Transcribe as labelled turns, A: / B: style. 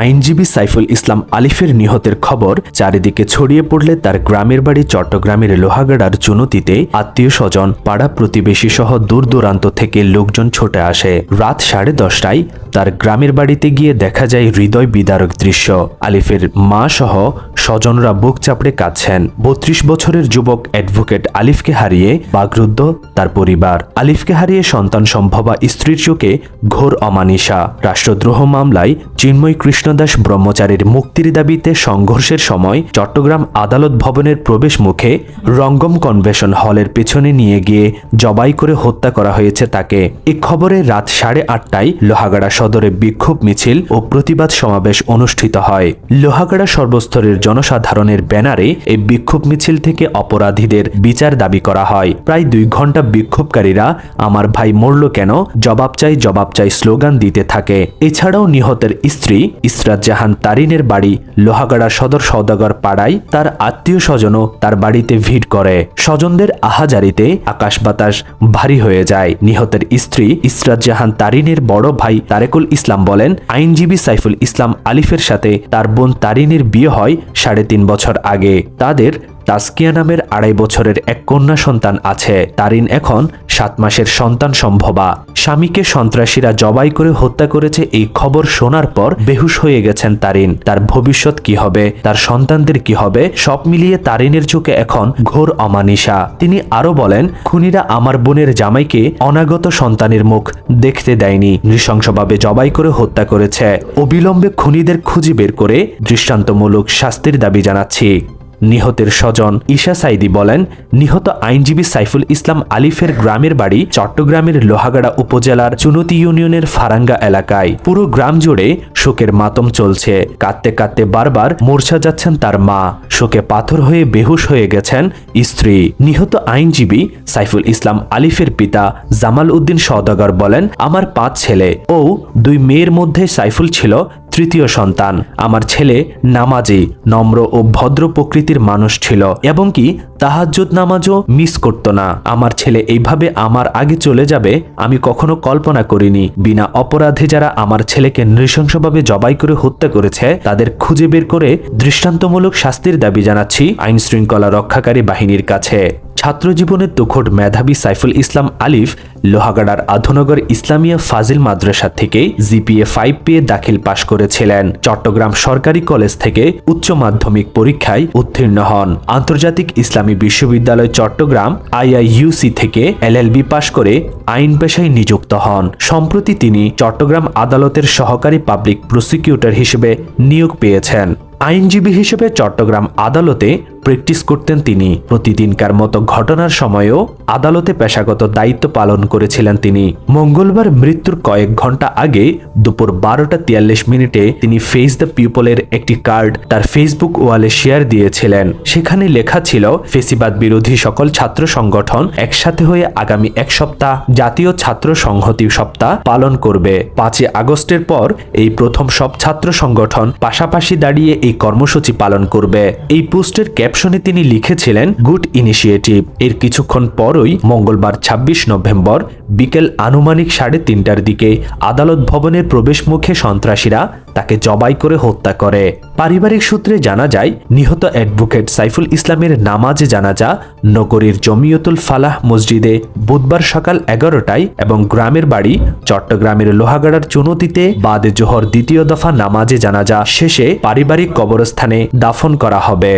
A: আইনজীবী সাইফুল ইসলাম আলিফের নিহতের খবর চারিদিকে ছড়িয়ে পড়লে তার গ্রামের বাড়ি চট্টগ্রামের লোহাগাড়ার চুনতিতে আত্মীয় স্বজন পাড়া প্রতিবেশী সহ দূর দূরান্ত থেকে লোকজন ছুটে আসে। রাত 10:30টায় তার গ্রামের বাড়িতে গিয়ে দেখা যায় হৃদয় বিদারক দৃশ্য। আলিফের মা সহ স্বজনরা বুক চাপড়ে কাঁদছেন। 32 বছরের যুবক অ্যাডভোকেট আলিফকে হারিয়ে বাকরুদ্ধ তার পরিবার। আলিফকে হারিয়ে সন্তান সম্ভবা স্ত্রীর চোখে ঘোর অমানিসা। রাষ্ট্রদ্রোহ মামলায় চিন্ময় কৃষ্ণদাস ব্রহ্মচারীর মুক্তির দাবিতে সংঘর্ষের সময় চট্টগ্রাম আদালত ভবনের প্রবেশ মুখে রঙ্গম কনভেনশন হলের পেছনে নিয়ে গিয়ে জবাই করে হত্যা করা হয়েছে তাকে। এ খবরে রাত 8:30টায় লোহাগাড়া সদরে বিক্ষোভ মিছিল ও প্রতিবাদ সমাবেশ অনুষ্ঠিত হয়। লোহাগাড়া সর্বস্তরের জনসাধারণের ব্যানারে এই বিক্ষোভ মিছিল থেকে অপরাধীদের বিচার দাবি করা হয়। প্রায় 2 ঘন্টা বিক্ষোভকারীরা আমার ভাই মরল কেন, জবাব চাই স্লোগান দিতে থাকে। এছাড়াও নিহতের স্ত্রী ইসরাত জাহান তারিনের বাড়ি লোহাগাড়া সদর সওদাগর পাড়ায় তার আত্মীয় স্বজনও তার বাড়িতে ভিড় করে। স্বজনদের আহাজারিতে আকাশ বাতাস ভারী হয়ে যায়। নিহতের স্ত্রী ইসরাত জাহান তারিনের বড় ভাই তারেকুল ইসলাম বলেন, আইনজীবী সাইফুল ইসলাম আলিফের সাথে তার বোন তারিনের বিয়ে হয় 3.5 বছর আগে। তাদের তাসকিয়া নামের 2.5 বছরের এক কন্যা সন্তান আছে। তারিন এখন 7 মাসের সন্তান সম্ভবা। স্বামীকে সন্ত্রাসীরা জবাই করে হত্যা করেছে এই খবর শোনার পর বেহুশ হয়ে গেছেন তারিন। তার ভবিষ্যৎ কি হবে, তার সন্তানদের কি হবে, সব মিলিয়ে তারিনের চোখে এখন ঘোর অমানিসা। তিনি আরো বলেন, খুনিরা আমার বোনের জামাইকে অনাগত সন্তানের মুখ দেখতে দেয়নি, নৃশংসভাবে জবাই করে হত্যা করেছে। অবিলম্বে খুনিদের খুঁজে বের করে দৃষ্টান্তমূলক শাস্তির দাবি জানাচ্ছি। নিহতের স্বজন ঈশা সাইদি বলেন, নিহত আইনজীবী সাইফুল ইসলাম আলিফের গ্রামের বাড়ি চট্টগ্রামের লোহাগাড়া উপজেলার চুনতি ইউনিয়নের ফারাঙ্গা এলাকায়। পুরো গ্রাম জুড়ে শোকের মাতম চলছে। কাঁদতে কাঁদতে বারবার মূর্ছা যাচ্ছেন তার মা। শোকে পাথর হয়ে বেহুশ হয়ে গেছেন স্ত্রী। নিহত আইনজীবী সাইফুল ইসলাম আলিফের পিতা জামাল উদ্দিন সওদাগর বলেন, আমার 5 ছেলে ও 2 মেয়ের মধ্যে সাইফুল ছিল তৃতীয় সন্তান। আমার ছেলে নামাজি, নম্র ও ভদ্র প্রকৃতির মানুষ ছিল এবং কি তাহাজ্জুদ নামাজও মিস করত না। আমার ছেলে এইভাবে আমার আগে চলে যাবে আমি কখনো কল্পনা করিনি। বিনা অপরাধে যারা আমার ছেলেকে নৃশংসভাবে জবাই করে হত্যা করেছে তাদের খুঁজে বের করে দৃষ্টান্তমূলক শাস্তির দাবি জানাচ্ছি আইন শৃঙ্খলা রক্ষাকারী বাহিনীর কাছে। ছাত্র জীবনের তুখোড় মেধাবী সাইফুল ইসলাম আলিফ লোহাগাড়ার আধুনগর ইসলামিয়া ফাজিল মাদ্রাসা থেকে জিপিএ 5 পেয়ে দাখিল পাশ করেছিলেন। চট্টগ্রাম সরকারি কলেজ থেকে উচ্চ মাধ্যমিক পরীক্ষায় উত্তীর্ণ হন। আন্তর্জাতিক ইসলামী বিশ্ববিদ্যালয় চট্টগ্রাম IIUC থেকে LLB পাশ করে আইন পেশায় নিযুক্ত হন। সম্প্রতি তিনি চট্টগ্রাম আদালতের সহকারী পাবলিক প্রসিকিউটর হিসেবে নিয়োগ পেয়েছেন। আইনজীবী হিসেবে চট্টগ্রাম আদালতে প্র্যাকটিস করতেন তিনি। প্রতিদিনকার মতো ঘটনার সময়েও আদালতে পেশাগত দায়িত্ব পালন করেছিলেন তিনি। মঙ্গলবার মৃত্যুর কয়েক ঘন্টা আগে দুপুর 12:43 তিনি ফেস দ্য পিপলের একটি কার্ড তার ফেসবুক ওয়ালে শেয়ার দিয়েছিলেন। সেখানে লেখা ছিল, ফেসিবাদ বিরোধী সকল ছাত্র সংগঠন একসাথে হয়ে আগামী 1 সপ্তাহ জাতীয় ছাত্র সংহতি সপ্তাহ পালন করবে। 5 আগস্টের পর এই প্রথম সব ছাত্র সংগঠন পাশাপাশি দাঁড়িয়ে এই কর্মসূচি পালন করবে। এই পোস্টের ক্যাপশনে তিনি লিখেছিলেন, গুড ইনিশিয়েটিভ। এর কিছুক্ষণ পরই মঙ্গলবার 26 নভেম্বর বিকেল আনুমানিক 3:30টার দিকে আদালত ভবনের প্রবেশ মুখে সন্ত্রাসীরা তাকে জবাই করে হত্যা করে। পারিবারিক সূত্রে জানা যায়, নিহত অ্যাডভোকেট সাইফুল ইসলামের নামাজে জানাজা নগরীর জমিয়তুল ফালাহ মসজিদে বুধবার সকাল 11টায় এবং গ্রামের বাড়ি চট্টগ্রামের লোহাগাড়ার চুনতিতে বাদে জোহর দ্বিতীয় দফা নামাজে জানাজা শেষে পারিবারিক কবরস্থানে দাফন করা হবে।